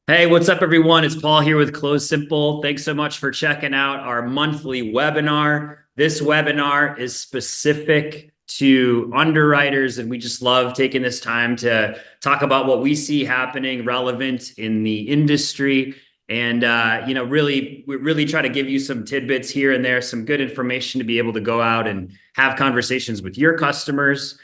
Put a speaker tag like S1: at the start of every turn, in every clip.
S1: Hey, what's up, everyone? It's Paul here with Close Simple. Thanks so much for checking out our monthly webinar. This webinar is specific to underwriters, and we just love taking this time to talk about what we see happening relevant in the industry. And we really try to give you some tidbits here and there, some good information to be able to go out and have conversations with your customers.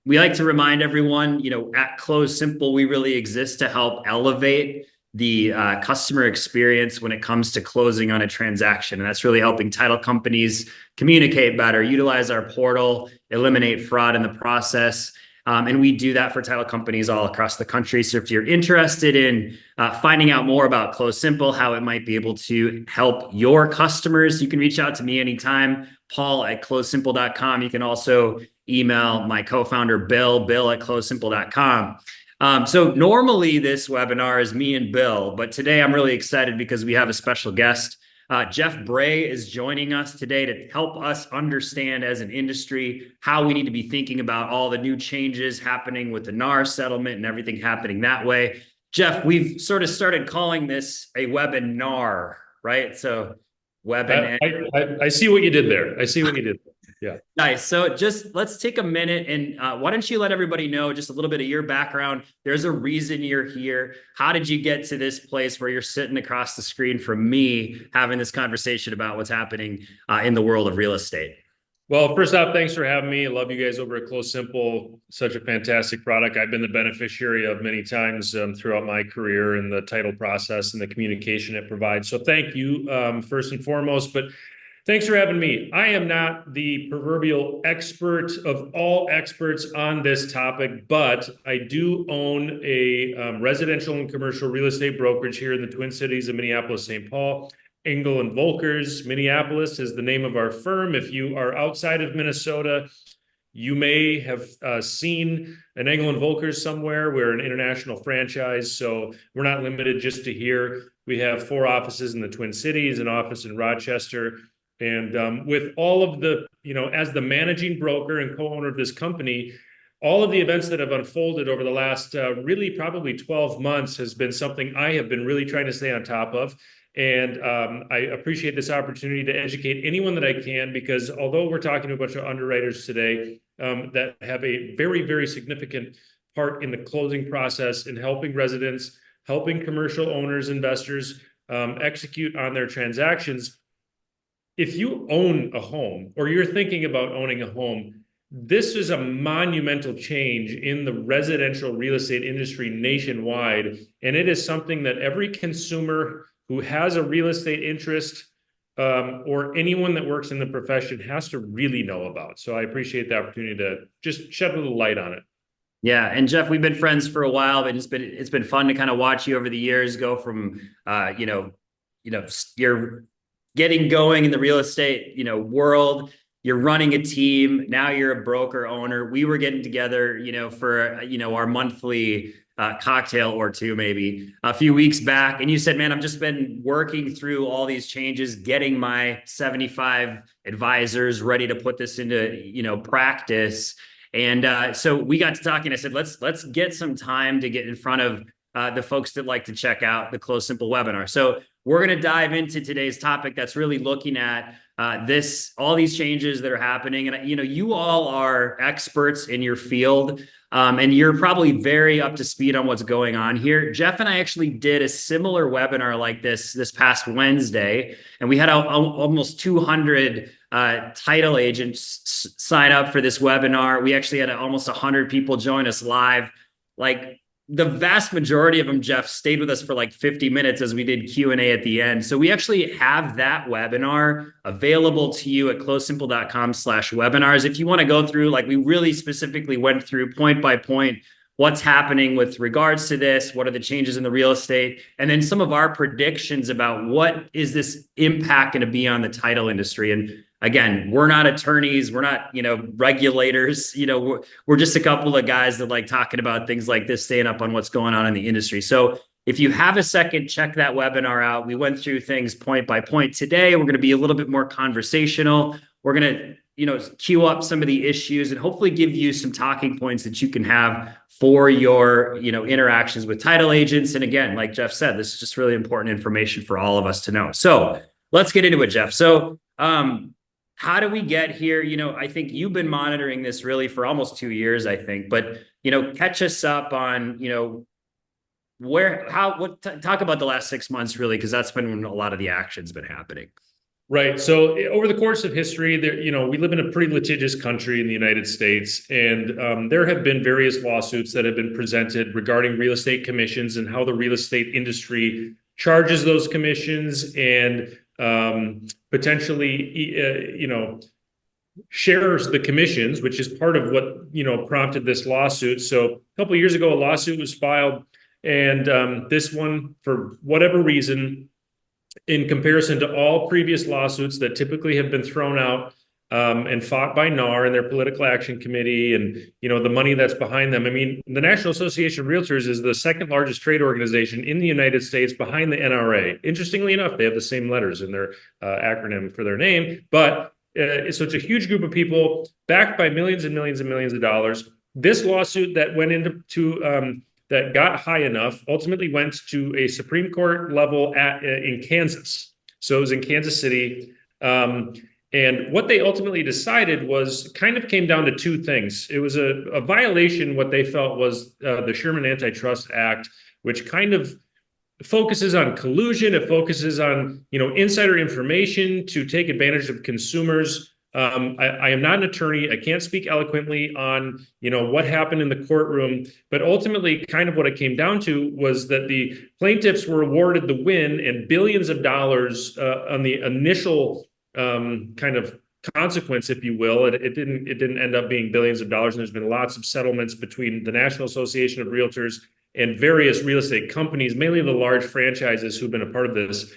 S1: We like to remind everyone, at Close Simple, we really exist to help elevate the customer experience when it comes to closing on a transaction. And that's really helping title companies communicate better, utilize our portal, eliminate fraud in the process. And we do that for title companies all across the country. So if you're interested in finding out more about Close Simple, how it might be able to help your customers, you can reach out to me anytime, paul@closesimple.com. You can also email my co-founder, Bill at closesimple.com. So normally this webinar is me and Bill, but today I'm really excited because we have a special guest. Jeff Bray is joining us today to help us understand as an industry how we need to be thinking about all the new changes happening with the NAR settlement and everything happening that way. Jeff, we've sort of started calling this a webinar, right? So webinar.
S2: I see what you did there. I see what you did there. Yeah.
S1: Nice. So just let's take a minute and why don't you let everybody know just a little bit of your background? There's a reason you're here. How did you get to this place where you're sitting across the screen from me having this conversation about what's happening in the world of real estate?
S2: Well, first off, thanks for having me. I love you guys over at Close Simple. Such a fantastic product. I've been the beneficiary of many times throughout my career in the title process and the communication it provides. So thank you first and foremost. But thanks for having me. I am not the proverbial expert of all experts on this topic, but I do own a residential and commercial real estate brokerage here in the Twin Cities of Minneapolis, St. Paul. Engel and Volkers, Minneapolis is the name of our firm. If you are outside of Minnesota, you may have seen an Engel and Volkers somewhere. We're an international franchise, so we're not limited just to here. We have 4 offices in the Twin Cities, an office in Rochester. And with all of the, as the managing broker and co-owner of this company, all of the events that have unfolded over the last really probably 12 months has been something I have been really trying to stay on top of. And I appreciate this opportunity to educate anyone that I can, because although we're talking to a bunch of underwriters today that have a very, very significant part in the closing process in helping residents, helping commercial owners, investors execute on their transactions, if you own a home or you're thinking about owning a home, this is a monumental change in the residential real estate industry nationwide. And it is something that every consumer who has a real estate interest or anyone that works in the profession has to really know about. So I appreciate the opportunity to just shed a little light on it.
S1: Yeah, and Jeff, we've been friends for a while, but it's been fun to kind of watch you over the years go from you're getting going in the real estate world. You're running a team. Now you're a broker owner. We were getting together, for our monthly cocktail or two, maybe a few weeks back. And you said, man, I've just been working through all these changes, getting my 75 advisors ready to put this into, practice. And so we got to talking. I said, let's get some time to get in front of the folks that like to check out the Close Simple webinar. So we're going to dive into today's topic that's really looking at all these changes that are happening. And, you all are experts in your field. And you're probably very up to speed on what's going on here. Jeff and I actually did a similar webinar like this past Wednesday, and we had almost 200 title agents sign up for this webinar. We actually had almost 100 people join us live. Like, the vast majority of them, Jeff, stayed with us for like 50 minutes as we did Q&A at the end. So we actually have that webinar available to you at closesimple.com/webinars. If you want to go through, like, we really specifically went through point by point what's happening with regards to this, what are the changes in the real estate, and then some of our predictions about what is this impact going to be on the title industry. And again, we're not attorneys, we're not, regulators, we're just a couple of guys that like talking about things like this, staying up on what's going on in the industry. So if you have a second, check that webinar out. We went through things point by point. Today, we're going to be a little bit more conversational. we're going to, queue up some of the issues and hopefully give you some talking points that you can have for your, interactions with title agents. And again, like Jeff said, this is just really important information for all of us to know. So let's get into it, Jeff. So, how do we get here? I think you've been monitoring this really for almost 2 years, I think, but, catch us up on, talk about the last 6 months really, because that's been when a lot of the action's been happening.
S2: Right. So over the course of history, we live in a pretty litigious country in the United States, and there have been various lawsuits that have been presented regarding real estate commissions and how the real estate industry charges those commissions and potentially, shares the commissions, which is part of what, prompted this lawsuit. So a couple of years ago, a lawsuit was filed, and this one, for whatever reason, in comparison to all previous lawsuits that typically have been thrown out and fought by NAR and their political action committee and, the money that's behind them. I mean, the National Association of Realtors is the second largest trade organization in the United States behind the NRA. Interestingly enough, they have the same letters in their acronym for their name. But so it's a huge group of people backed by millions and millions and millions of dollars. This lawsuit that went into that got high enough ultimately went to a Supreme Court level in Kansas. So it was in Kansas City. And what they ultimately decided came down to two things. It was a violation, what they felt was the Sherman Antitrust Act, which kind of focuses on collusion. It focuses on, insider information to take advantage of consumers. I am not an attorney. I can't speak eloquently on, what happened in the courtroom, but ultimately kind of what it came down to was that the plaintiffs were awarded the win and billions of dollars on the initial kind of consequence, if you will. It didn't end up being billions of dollars. And there's been lots of settlements between the National Association of Realtors and various real estate companies, mainly the large franchises who've been a part of this.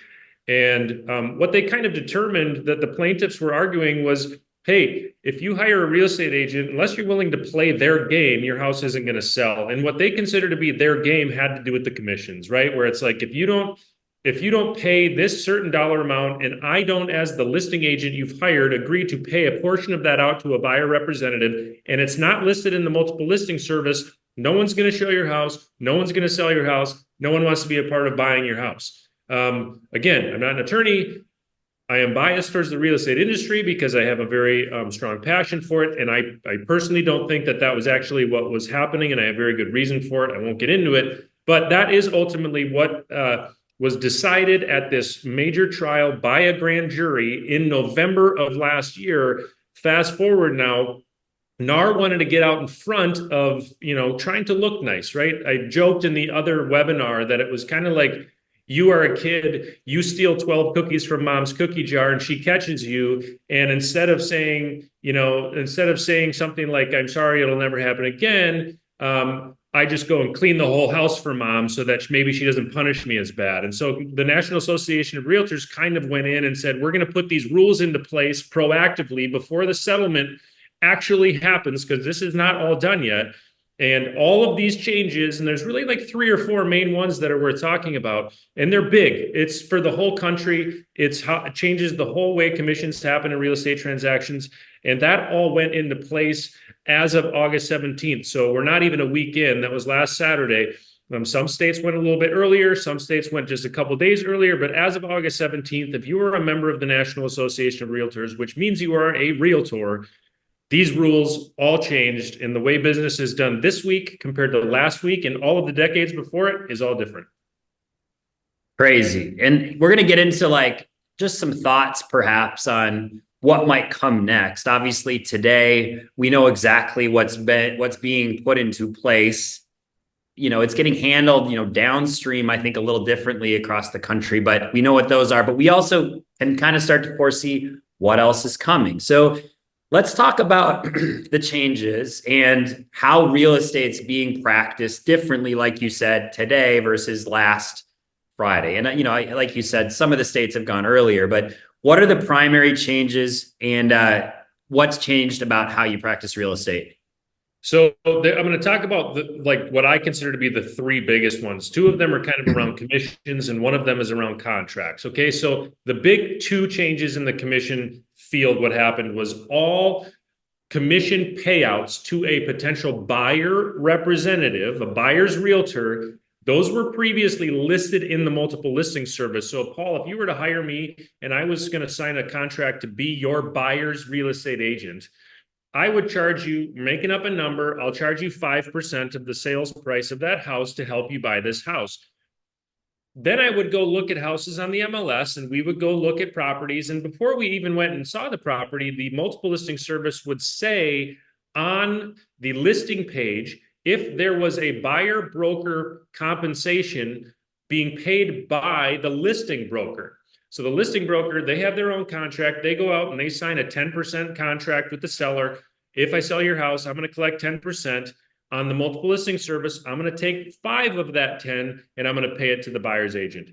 S2: And what they kind of determined that the plaintiffs were arguing was, hey, if you hire a real estate agent, unless you're willing to play their game, your house isn't going to sell. And what they consider to be their game had to do with the commissions, right? Where it's like, if you don't pay this certain dollar amount, and I don't, as the listing agent you've hired, agree to pay a portion of that out to a buyer representative, and it's not listed in the multiple listing service, no one's going to show your house. No one's going to sell your house. No one wants to be a part of buying your house. Again, I'm not an attorney. I am biased towards the real estate industry because I have a very strong passion for it. And I personally don't think that was actually what was happening. And I have very good reason for it. I won't get into it. But that is ultimately what was decided at this major trial by a grand jury in November of last year. Fast forward now, NAR wanted to get out in front of, trying to look nice, right? I joked in the other webinar that it was kind of like, you are a kid, you steal 12 cookies from mom's cookie jar and she catches you. And instead of saying something like, I'm sorry, it'll never happen again, I just go and clean the whole house for mom so that maybe she doesn't punish me as bad. And so the National Association of Realtors kind of went in and said, we're going to put these rules into place proactively before the settlement actually happens, because this is not all done yet. And all of these changes, and there's really like 3 or 4 main ones that are worth talking about, and they're big. It's for the whole country. It changes the whole way commissions happen in real estate transactions. And that all went into place as of August 17th. So we're not even a week in. That was last Saturday. Some states went a little bit earlier. Some states went just a couple days earlier. But as of August 17th, if you are a member of the National Association of Realtors, which means you are a realtor, these rules all changed, and the way business is done this week compared to last week and all of the decades before it is all different.
S1: Crazy. And we're going to get into like just some thoughts perhaps on what might come next. Obviously today we know exactly what's being put into place. It's getting handled, downstream, I think a little differently across the country, but we know what those are, but we also can kind of start to foresee what else is coming. So let's talk about the changes and how real estate's being practiced differently, like you said, today versus last Friday. And, like you said, some of the states have gone earlier, but what are the primary changes and what's changed about how you practice real estate?
S2: So I'm going to talk about what I consider to be the 3 biggest ones. 2 of them are kind of around commissions and one of them is around contracts. Okay, so the big 2 changes in the commission field, what happened was all commission payouts to a potential buyer representative, a buyer's realtor, those were previously listed in the multiple listing service. So, Paul, if you were to hire me and I was going to sign a contract to be your buyer's real estate agent, I would charge you, making up a number, I'll charge you 5% of the sales price of that house to help you buy this house. Then I would go look at houses on the MLS and we would go look at properties. And before we even went and saw the property, the multiple listing service would say on the listing page if there was a buyer broker compensation being paid by the listing broker. So the listing broker, they have their own contract. They go out and they sign a 10% contract with the seller. If I sell your house, I'm going to collect 10%. On the multiple listing service, I'm going to take 5 of that 10 and I'm going to pay it to the buyer's agent.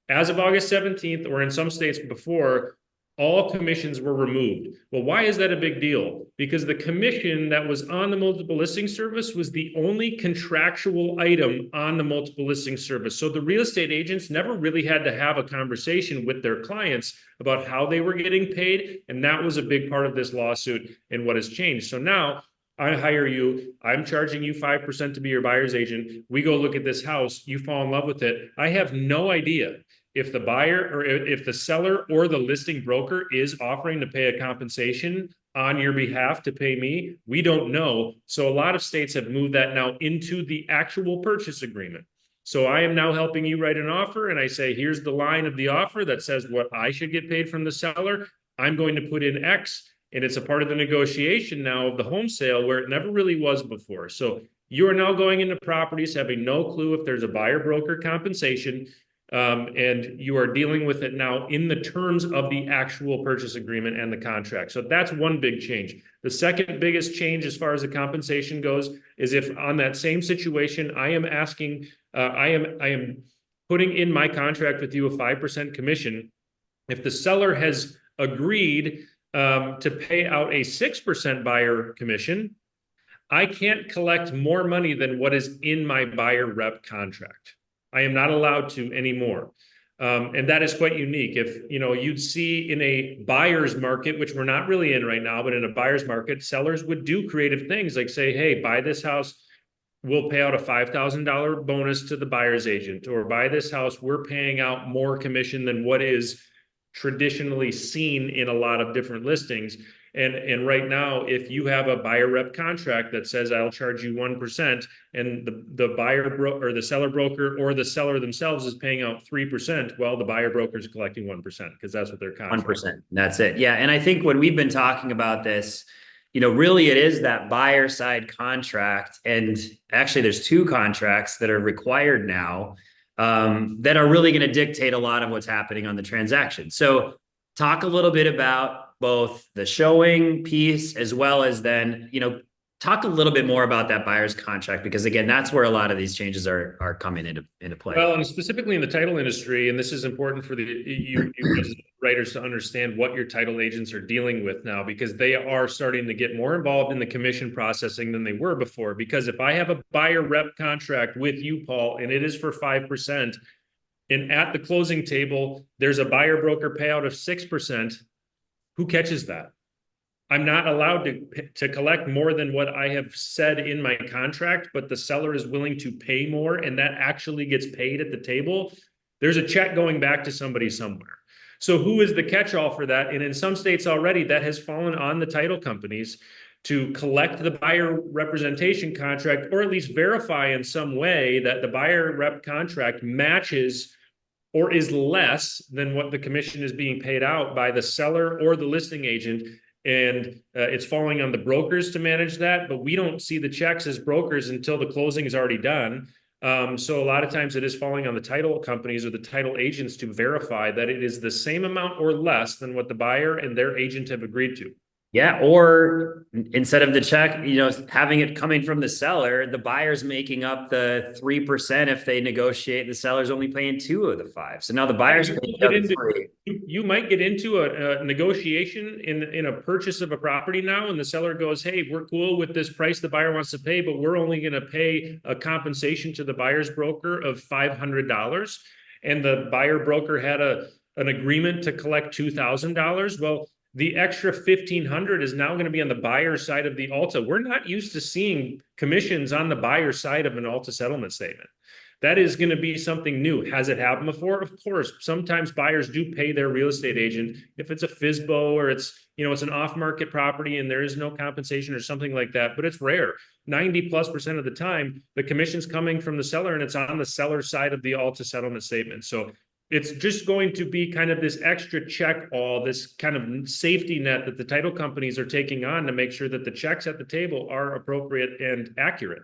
S2: As of August 17th, or in some states before, all commissions were removed. Well, why is that a big deal? Because the commission that was on the multiple listing service was the only contractual item on the multiple listing service. So the real estate agents never really had to have a conversation with their clients about how they were getting paid. And that was a big part of this lawsuit and what has changed. So now I hire you, I'm charging you 5% to be your buyer's agent. We go look at this house, you fall in love with it. I have no idea if the buyer or if the seller or the listing broker is offering to pay a compensation on your behalf to pay me. We don't know. So a lot of states have moved that now into the actual purchase agreement. So I am now helping you write an offer and I say, here's the line of the offer that says what I should get paid from the seller. I'm going to put in X. And it's a part of the negotiation now of the home sale where it never really was before. So you are now going into properties having no clue if there's a buyer broker compensation, and you are dealing with it now in the terms of the actual purchase agreement and the contract. So that's one big change. The second biggest change as far as the compensation goes is if on that same situation, I am asking, I am putting in my contract with you a 5% commission. If the seller has agreed to pay out a 6% buyer commission, I can't collect more money than what is in my buyer rep contract. I am not allowed to anymore. And that is quite unique. If you'd see in a buyer's market, which we're not really in right now, but in a buyer's market, sellers would do creative things like say, hey, buy this house, we'll pay out a $5,000 bonus to the buyer's agent, or buy this house, we're paying out more commission than what is traditionally seen in a lot of different listings. And right now, if you have a buyer rep contract that says I'll charge you 1%, and the buyer or the seller broker or the seller themselves is paying out 3%, well, the buyer broker is collecting 1% because that's what their contract.
S1: 1%. That's it. Yeah. And I think when we've been talking about this, really it is that buyer side contract. And actually there's 2 contracts that are required now that are really going to dictate a lot of what's happening on the transaction. So talk a little bit about both the showing piece as well as then, talk a little bit more about that buyer's contract, because again, that's where a lot of these changes are coming into play.
S2: Well, and specifically in the title industry, and this is important for you as writers to understand what your title agents are dealing with now, because they are starting to get more involved in the commission processing than they were before. Because if I have a buyer rep contract with you, Paul, and it is for 5%, and at the closing table, there's a buyer broker payout of 6%, who catches that? I'm not allowed to collect more than what I have said in my contract, but the seller is willing to pay more, and that actually gets paid at the table. There's a check going back to somebody somewhere. So who is the catch-all for that? And in some states already, that has fallen on the title companies to collect the buyer representation contract, or at least verify in some way that the buyer rep contract matches or is less than what the commission is being paid out by the seller or the listing agent. And it's falling on the brokers to manage that, but we don't see the checks as brokers until the closing is already done. So a lot of times it is falling on the title companies or the title agents to verify that it is the same amount or less than what the buyer and their agent have agreed to.
S1: Yeah. Or instead of the check, having it coming from the seller, the buyer's making up the 3% if they negotiate, the seller's only paying 2 of the 5. So now the buyer's paying the 3.
S2: You might get into a negotiation in a purchase of a property now, and the seller goes, hey, we're cool with this price the buyer wants to pay, but we're only going to pay a compensation to the buyer's broker of $500. And the buyer broker had an agreement to collect $2,000. Well, the extra 1,500 is now going to be on the buyer side of the Alta. We're not used to seeing commissions on the buyer side of an Alta settlement statement. That is going to be something new. Has it happened before? Of course. Sometimes buyers do pay their real estate agent if it's a FSBO or it's an off-market property and there is no compensation or something like that, but it's rare. 90+% of the time, the commission's coming from the seller and it's on the seller side of the Alta settlement statement. So it's just going to be kind of this extra check, all this kind of safety net that the title companies are taking on to make sure that the checks at the table are appropriate and accurate.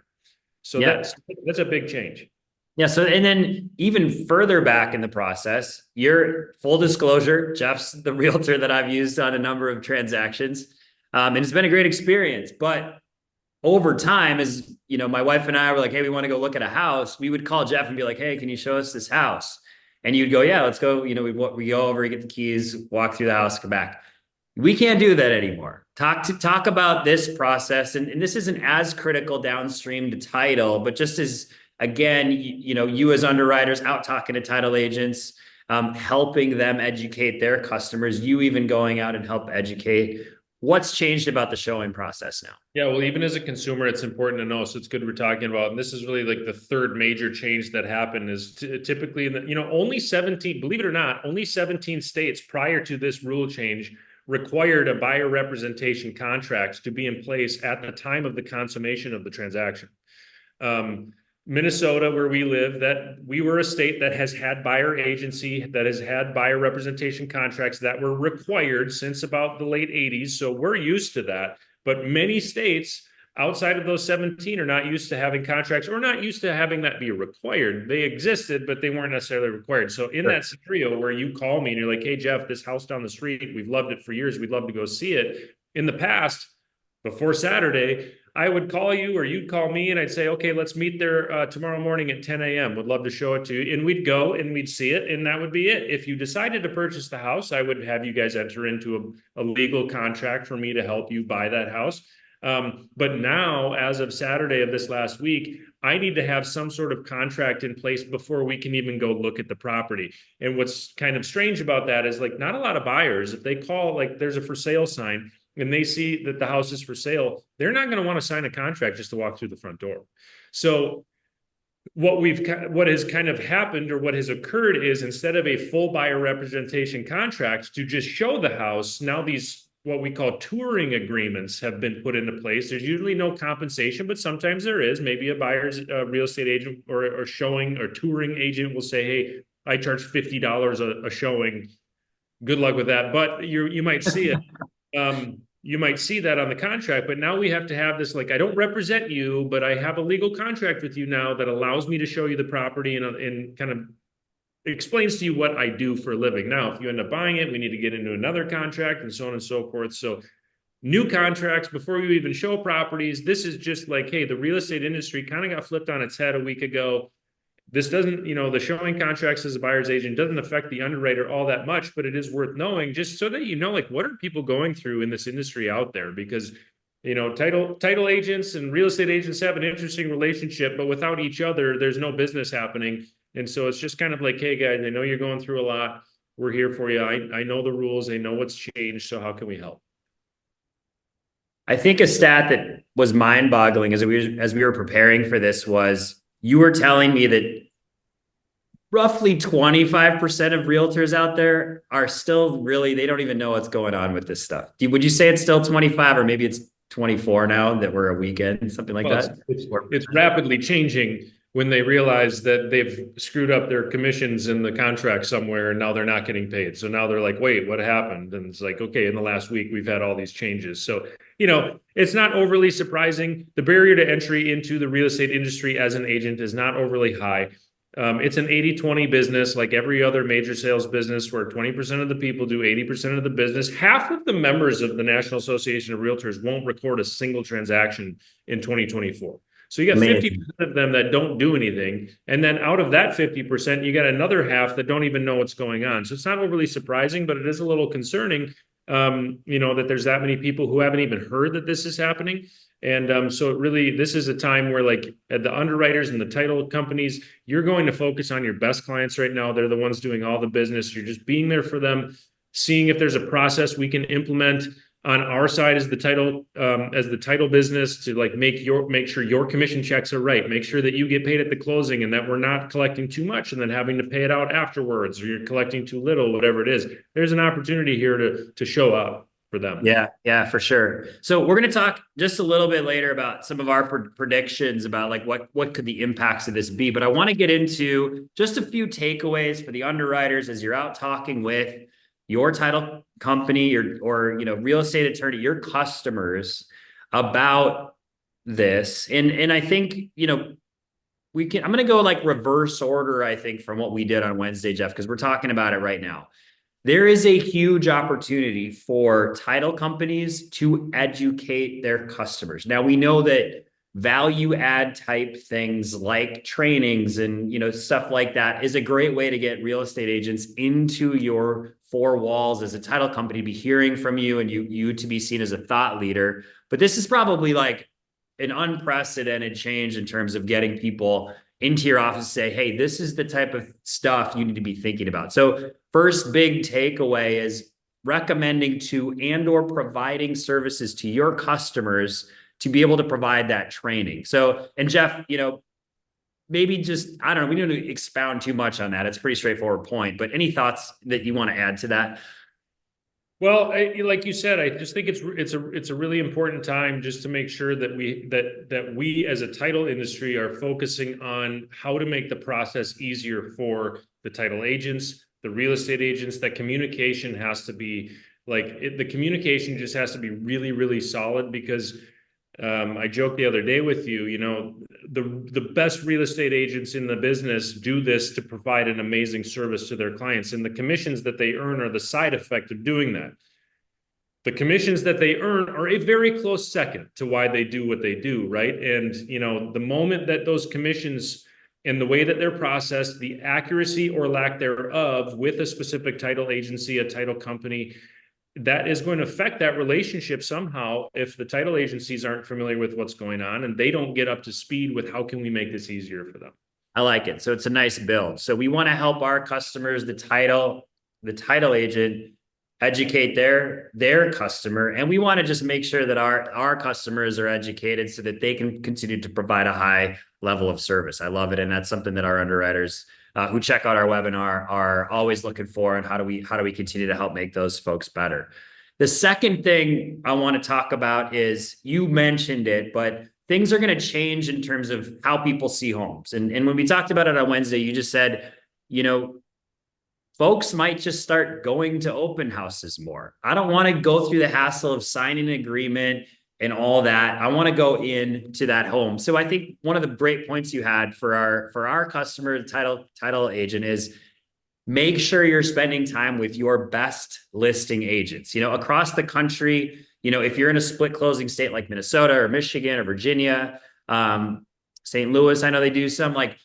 S2: So that's a big change.
S1: Yeah. So, and then even further back in the process, your full disclosure, Jeff's the realtor that I've used on a number of transactions. And it's been a great experience, but over time, as you know, my wife and I were like, hey, we want to go look at a house. We would call Jeff and be like, hey, can you show us this house? And you'd go, yeah, let's go. You know, we go over, get the keys, walk through the house, come back. We can't do that anymore. Talk about this process. And this isn't as critical downstream to title, but just as, again, you as underwriters out talking to title agents, helping them educate their customers, you even going out and help educate. What's changed about the showing process now?
S2: Yeah, well, even as a consumer, it's important to know. So it's good we're talking about, and this is really like the third major change that happened is typically, only 17, believe it or not, only 17 states prior to this rule change required a buyer representation contract to be in place at the time of the consummation of the transaction. Minnesota, where we live, that we were a state that has had buyer agency, that has had buyer representation contracts that were required since about the late 80s. So we're used to that. But many states outside of those 17 are not used to having contracts or not used to having that be required. They existed, but they weren't necessarily required. So in that scenario where you call me and you're like, hey, Jeff, this house down the street, we've loved it for years. We'd love to go see it. In the past, before Saturday, I would call you or you'd call me and I'd say, okay, let's meet there tomorrow morning at 10 a.m. Would love to show it to you. And we'd go and we'd see it. And that would be it. If you decided to purchase the house, I would have you guys enter into a legal contract for me to help you buy that house. But now, as of Saturday of this last week, I need to have some sort of contract in place before we can even go look at the property. And what's kind of strange about that is like not a lot of buyers, if they call, like there's a for sale sign, and they see that the house is for sale, they're not going to want to sign a contract just to walk through the front door. So what has kind of happened or what has occurred is instead of a full buyer representation contract to just show the house, now these what we call touring agreements have been put into place. There's usually no compensation, but sometimes there is. Maybe a buyer's real estate agent or showing or touring agent will say, hey, I charge $50 a showing. Good luck with that. But you might see it. You might see that on the contract, but now we have to have this, like, I don't represent you, but I have a legal contract with you now that allows me to show you the property and kind of explains to you what I do for a living. Now, if you end up buying it, we need to get into another contract and so on and so forth. So new contracts before you even show properties. This is just like, hey, the real estate industry kind of got flipped on its head a week ago. This doesn't, the showing contracts as a buyer's agent doesn't affect the underwriter all that much, but it is worth knowing just so that like, what are people going through in this industry out there? Because, title agents and real estate agents have an interesting relationship, but without each other, there's no business happening. And so it's just kind of like, hey, guys, I know you're going through a lot. We're here for you. I know the rules. I know what's changed. So how can we help?
S1: I think a stat that was mind-boggling as we were preparing for this was you were telling me that roughly 25% of realtors out there are still they don't even know what's going on with this stuff. Would you say it's still 25 or maybe it's 24 now that we're a weekend, something like that?
S2: It's rapidly changing when they realize that they've screwed up their commissions in the contract somewhere and now they're not getting paid. So now they're like, wait, what happened? And it's like, okay, in the last week, we've had all these changes. So, it's not overly surprising. The barrier to entry into the real estate industry as an agent is not overly high. It's an 80-20 business, like every other major sales business, where 20% of the people do 80% of the business. Half of the members of the National Association of Realtors won't record a single transaction in 2024. So you got 50% of them that don't do anything. And then out of that 50%, you got another half that don't even know what's going on. So it's not overly surprising, but it is a little concerning, that there's that many people who haven't even heard that this is happening. And so this is a time where like the underwriters and the title companies, you're going to focus on your best clients right now. They're the ones doing all the business. You're just being there for them. seeing if there's a process we can implement on our side as the title business to like make sure your commission checks are right, make sure that you get paid at the closing and that we're not collecting too much and then having to pay it out afterwards, or you're collecting too little, whatever it is. There's an opportunity here to show up for them.
S1: Yeah, for sure. So we're going to talk just a little bit later about some of our predictions about like what could the impacts of this be. But I want to get into just a few takeaways for the underwriters as you're out talking with your title company or real estate attorney, your customers about this. And I think, I'm going to go like reverse order, I think, from what we did on Wednesday, Jeff, because we're talking about it right now. There is a huge opportunity for title companies to educate their customers. Now, we know that value add type things like trainings and stuff like that is a great way to get real estate agents into your four walls as a title company to be hearing from you and you to be seen as a thought leader. But this is probably like an unprecedented change in terms of getting people into your office, say, hey, this is the type of stuff you need to be thinking about. So first big takeaway is recommending to and/or providing services to your customers to be able to provide that training. So, and Jeff, maybe just, I don't know, we don't need to expound too much on that. It's a pretty straightforward point, but any thoughts that you want to add to that?
S2: Well, like you said, I just think it's a really important time just to make sure that we as a title industry are focusing on how to make the process easier for the title agents, the real estate agents. That communication has to be the communication just has to be really, really solid, because I joked the other day with you, the best real estate agents in the business do this to provide an amazing service to their clients. And the commissions that they earn are the side effect of doing that. The commissions that they earn are a very close second to why they do what they do, right? And, the moment that those commissions and the way that they're processed, the accuracy or lack thereof with a specific title agency, a title company, that is going to affect that relationship somehow if the title agencies aren't familiar with what's going on and they don't get up to speed with how can we make this easier for them.
S1: I like it. So it's a nice build. So we want to help our customers, the title agent, educate their customer. And we want to just make sure that our customers are educated so that they can continue to provide a high level of service. I love it. And that's something that our underwriters who check out our webinar are always looking for, and how do we continue to help make those folks better. The second thing I want to talk about is, you mentioned it, but things are going to change in terms of how people see homes. And when we talked about it on Wednesday, you just said, folks might just start going to open houses more. I don't want to go through the hassle of signing an agreement and all that. I want to go into that home. So I think one of the great points you had for our customer, title agent, is make sure you're spending time with your best listing agents. Across the country, if you're in a split closing state like Minnesota or Michigan or Virginia, St. Louis, I know they do some, like,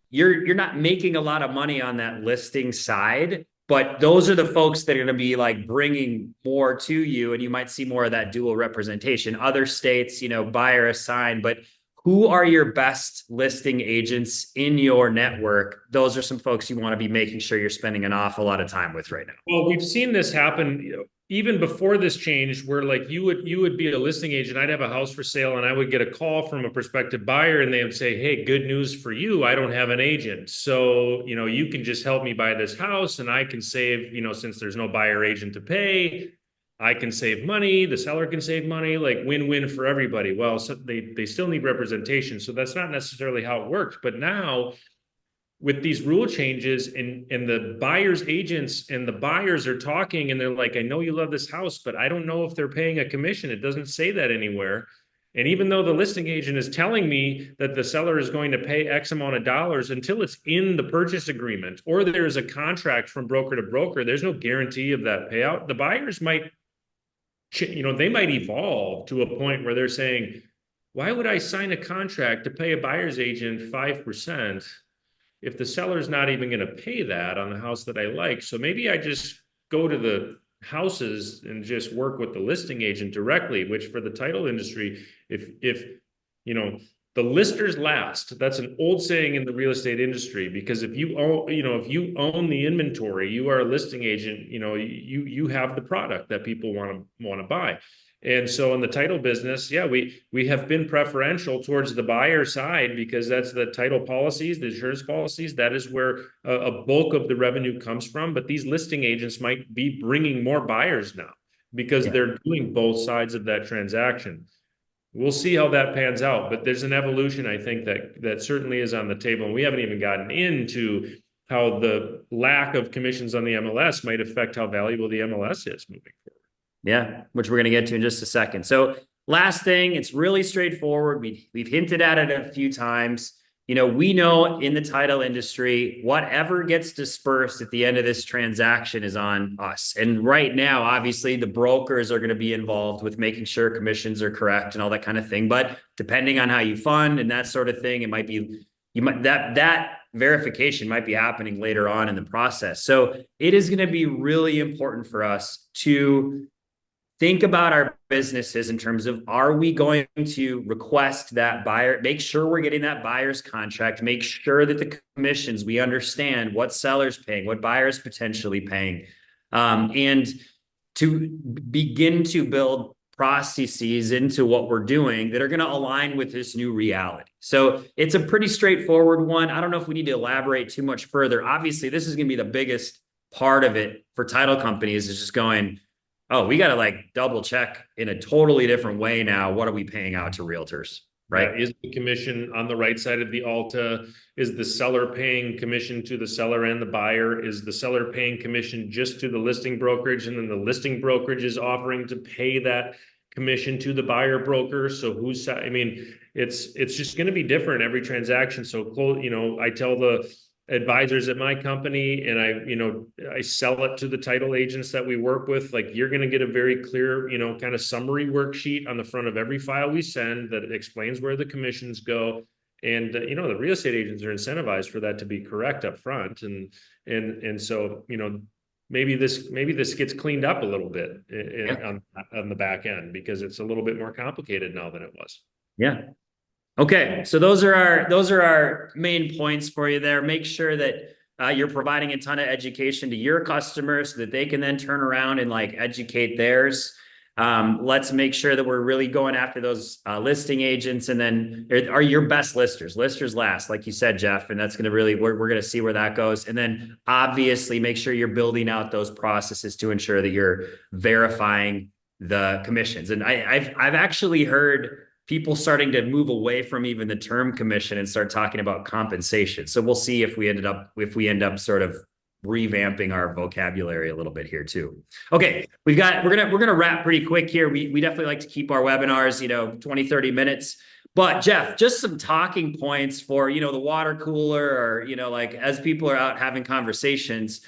S1: you're not making a lot of money on that listing side, but those are the folks that are going to be like bringing more to you, and you might see more of that dual representation. Other states, buyer assigned, but who are your best listing agents in your network? Those are some folks you want to be making sure you're spending an awful lot of time with right now.
S2: Well, we've seen this happen, even before this change, where like you would be a listing agent. I'd have a house for sale and I would get a call from a prospective buyer and they would say, hey, good news for you, I don't have an agent. So, you can just help me buy this house and I can save, since there's no buyer agent to pay, I can save money, the seller can save money, like win-win for everybody. Well, so they still need representation. So that's not necessarily how it works. But now, with these rule changes and the buyer's agents and the buyers are talking and they're like, I know you love this house, but I don't know if they're paying a commission. It doesn't say that anywhere. And even though the listing agent is telling me that the seller is going to pay X amount of dollars, until it's in the purchase agreement or there's a contract from broker to broker, there's no guarantee of that payout. The buyers might, they might evolve to a point where they're saying, why would I sign a contract to pay a buyer's agent 5%? If the seller's not even going to pay that on the house that I like? So maybe I just go to the houses and just work with the listing agent directly, which for the title industry, if the listers last. That's an old saying in the real estate industry, because if you own, if you own the inventory, you are a listing agent, you have the product that people want to buy. And so in the title business, yeah, we have been preferential towards the buyer side, because that's the title policies, the insurance policies. That is where a bulk of the revenue comes from. But these listing agents might be bringing more buyers now, because they're doing both sides of that transaction. We'll see how that pans out, but there's an evolution, I think, that certainly is on the table. And we haven't even gotten into how the lack of commissions on the MLS might affect how valuable the MLS is moving forward.
S1: Yeah, which we're going to get to in just a second. So last thing, it's really straightforward. We've hinted at it a few times. We know in the title industry, whatever gets dispersed at the end of this transaction is on us. And right now, obviously, the brokers are going to be involved with making sure commissions are correct and all that kind of thing. But depending on how you fund and that sort of thing, it might be that verification might be happening later on in the process. So it is going to be really important for us to think about our businesses in terms of, are we going to request that buyer, make sure we're getting that buyer's contract, make sure that the commissions, we understand what seller's paying, what buyer's potentially paying, and to begin to build processes into what we're doing that are going to align with this new reality. So it's a pretty straightforward one. I don't know if we need to elaborate too much further. Obviously, this is going to be the biggest part of it for title companies, is just going, oh, we got to double check in a totally different way now. What are we paying out to realtors, right?
S2: Yeah, is the commission on the right side of the ALTA? Is the seller paying commission to the seller and the buyer? Is the seller paying commission just to the listing brokerage, and then the listing brokerage is offering to pay that commission to the buyer broker? So it's just going to be different every transaction. So, I tell the advisors at my company, and I sell it to the title agents that we work with, you're going to get a very clear, kind of summary worksheet on the front of every file we send that explains where the commissions go. And, the real estate agents are incentivized for that to be correct up front. And so, maybe this gets cleaned up a little bit on the back end, because it's a little bit more complicated now than it was.
S1: Yeah. Okay, so those are our main points for you there. Make sure that you're providing a ton of education to your customers so that they can then turn around and educate theirs. Let's make sure that we're really going after those listing agents, and then are your best listers last, like you said, Jeff, and that's going to really, we're going to see where that goes. And then obviously make sure you're building out those processes to ensure that you're verifying the commissions. And I've actually heard people starting to move away from even the term commission and start talking about compensation. So we'll see if we end up sort of revamping our vocabulary a little bit here too. Okay, we're gonna wrap pretty quick here. We definitely like to keep our webinars, 20, 30 minutes. But Jeff, just some talking points for, the water cooler, or, as people are out having conversations,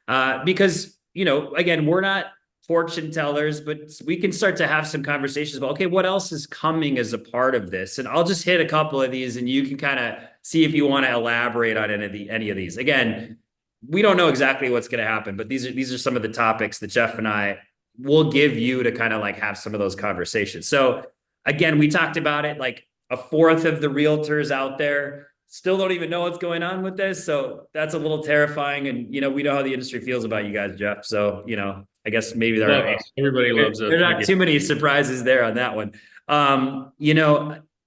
S1: because, again, we're not fortune tellers, but we can start to have some conversations about, okay, what else is coming as a part of this? And I'll just hit a couple of these, and you can kind of see if you want to elaborate on any of these. Again, we don't know exactly what's going to happen, but these are some of the topics that Jeff and I will give you to kind of have some of those conversations. So again, we talked about it, a fourth of the realtors out there still don't even know what's going on with this. So that's a little terrifying. And, we know how the industry feels about you guys, Jeff. So, I guess maybe
S2: everybody loves us.
S1: There's not too many surprises there on that one.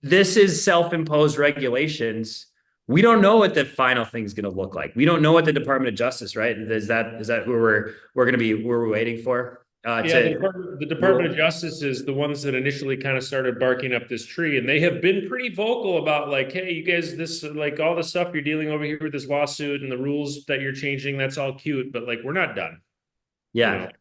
S1: This is self-imposed regulations. We don't know what the final thing is going to look like. We don't know what the Department of Justice, right? Is that who we're waiting for?
S2: The Department of Justice is the ones that initially kind of started barking up this tree, and they have been pretty vocal about hey, you guys, this all the stuff you're dealing over here with this lawsuit and the rules that you're changing, that's all cute, but we're not done.
S1: Yeah. Okay.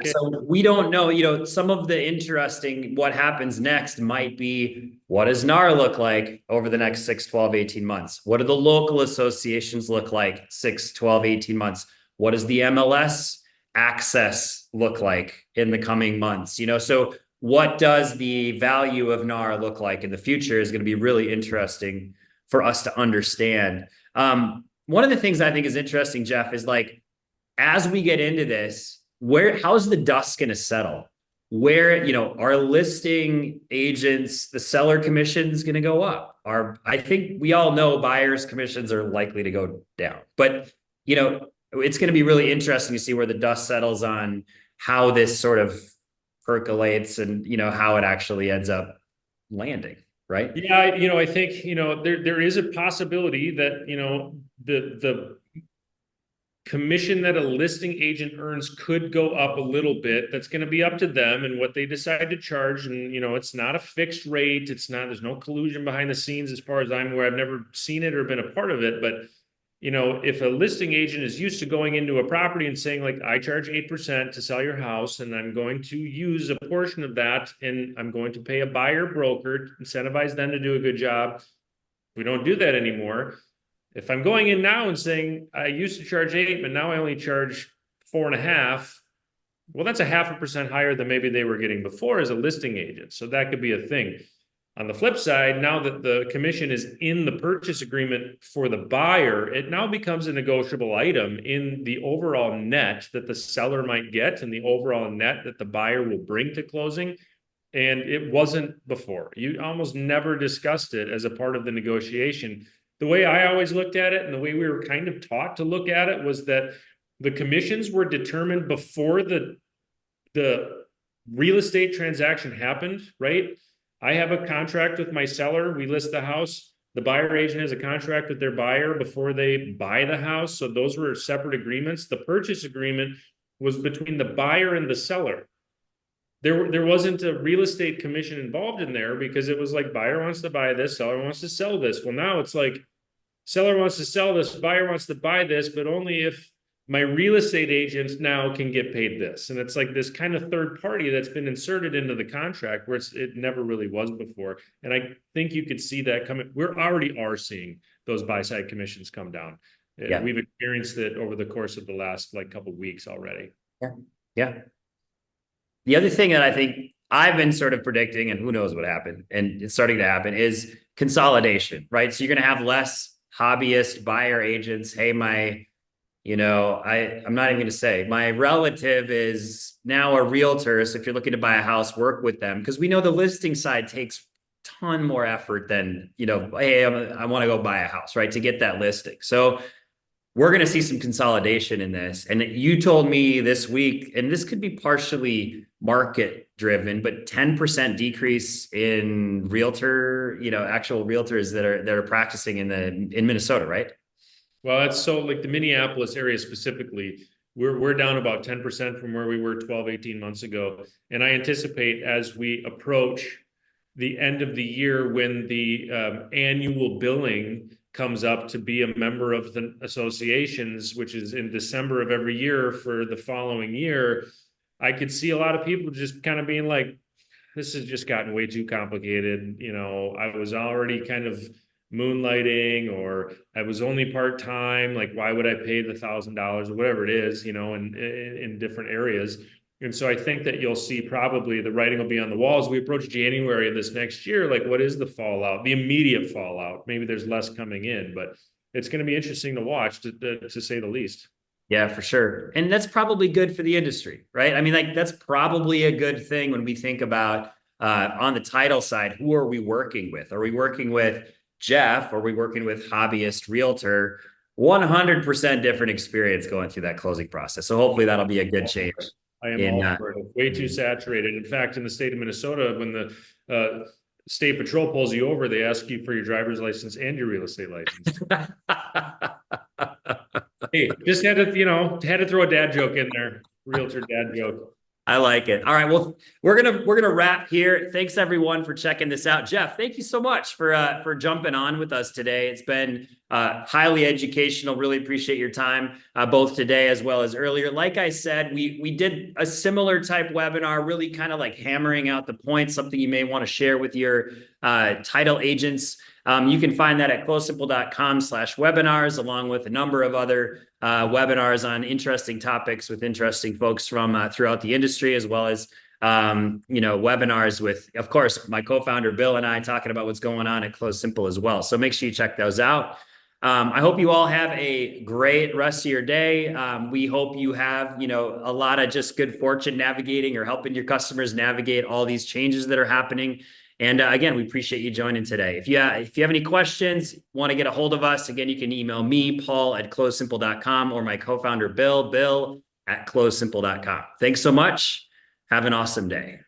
S1: So we don't know, some of the interesting, what happens next might be, what does NAR look like over the next 6, 12, 18 months? What do the local associations look like 6, 12, 18 months? What does the MLS access look like in the coming months? So what does the value of NAR look like in the future is going to be really interesting for us to understand. One of the things I think is interesting, Jeff, is as we get into this, how's the dust going to settle? Where, our listing agents, the seller commission is going to go up. I think we all know buyers commissions are likely to go down, but it's going to be really interesting to see where the dust settles on how this sort of percolates and how it actually ends up landing, right?
S2: Yeah, I think, there is a possibility that, the commission that a listing agent earns could go up a little bit. That's going to be up to them and what they decide to charge. And, it's not a fixed rate. There's no collusion behind the scenes as far as I'm aware. I've never seen it or been a part of it, but if a listing agent is used to going into a property and saying, like, I charge 8% to sell your house, and I'm going to use a portion of that, and I'm going to pay a buyer broker, incentivize them to do a good job. We don't do that anymore. If I'm going in now and saying, I used to charge 8, but now I only charge 4.5, well, that's 0.5% higher than maybe they were getting before as a listing agent. So that could be a thing. On the flip side, now that the commission is in the purchase agreement for the buyer, it now becomes a negotiable item in the overall net that the seller might get and the overall net that the buyer will bring to closing. And it wasn't before. You almost never discussed it as a part of the negotiation. The way I always looked at it and the way we were kind of taught to look at it was that the commissions were determined before the real estate transaction happened, right? I have a contract with my seller. We list the house. The buyer agent has a contract with their buyer before they buy the house. So those were separate agreements. The purchase agreement was between the buyer and the seller. There wasn't a real estate commission involved in there because it was like buyer wants to buy this, seller wants to sell this. Well, now it's like seller wants to sell this, buyer wants to buy this, but only if my real estate agent now can get paid this. And it's like this kind of third party that's been inserted into the contract where it never really was before. And I think you could see that coming. We already are seeing those buy-side commissions come down. Yeah. We've experienced it over the course of the last couple of weeks already.
S1: Yeah. Yeah. The other thing that I think I've been sort of predicting, and who knows what happened, and it's starting to happen, is consolidation, right? So you're going to have less hobbyist buyer agents. Hey, I'm not even going to say my relative is now a realtor. So if you're looking to buy a house, work with them, because we know the listing side takes a ton more effort than, hey, I want to go buy a house, right? To get that listing. So we're going to see some consolidation in this. And you told me this week, and this could be partially market driven, but 10% decrease in realtor, actual realtors that are practicing in Minnesota, right?
S2: Well, that's so like the Minneapolis area specifically, we're down about 10% from where we were 12, 18 months ago. And I anticipate as we approach the end of the year when the annual billing comes up to be a member of the associations, which is in December of every year for the following year, I could see a lot of people just kind of being like, this has just gotten way too complicated. I was already kind of moonlighting, or I was only part-time. Like, why would I pay the $1,000 or whatever it is, in different areas. And so I think that you'll see probably the writing will be on the wall as we approach January of this next year. Like, what is the fallout, the immediate fallout? Maybe there's less coming in, but it's going to be interesting to watch, to say the least.
S1: Yeah, for sure. And that's probably good for the industry, right? I mean, like, that's probably a good thing when we think about on the title side, who are we working with? Are we working with Jeff? Are we working with hobbyist realtor? 100% different experience going through that closing process. So hopefully that'll be a good change.
S2: I am all for it. It's way too saturated. In fact, in the state of Minnesota, when the state patrol pulls you over, they ask you for your driver's license and your real estate license. Hey, just had to throw a dad joke in there. Realtor dad joke.
S1: I like it. All right. Well, we're gonna wrap here. Thanks everyone for checking this out. Jeff, thank you so much for jumping on with us today. It's been highly educational. Really appreciate your time, both today as well as earlier. Like I said, we did a similar type webinar, really kind of like hammering out the points, something you may want to share with your title agents. You can find that at closesimple.com/webinars, along with a number of other webinars on interesting topics with interesting folks from throughout the industry, as well as webinars with, of course, my co-founder Bill and I talking about what's going on at Close Simple as well. So make sure you check those out. I hope you all have a great rest of your day. We hope you have, a lot of just good fortune navigating or helping your customers navigate all these changes that are happening And again, we appreciate you joining today. If you have any questions, want to get a hold of us, again, you can email me, Paul@closesimple.com, or my co-founder, Bill at closesimple.com. Thanks so much. Have an awesome day.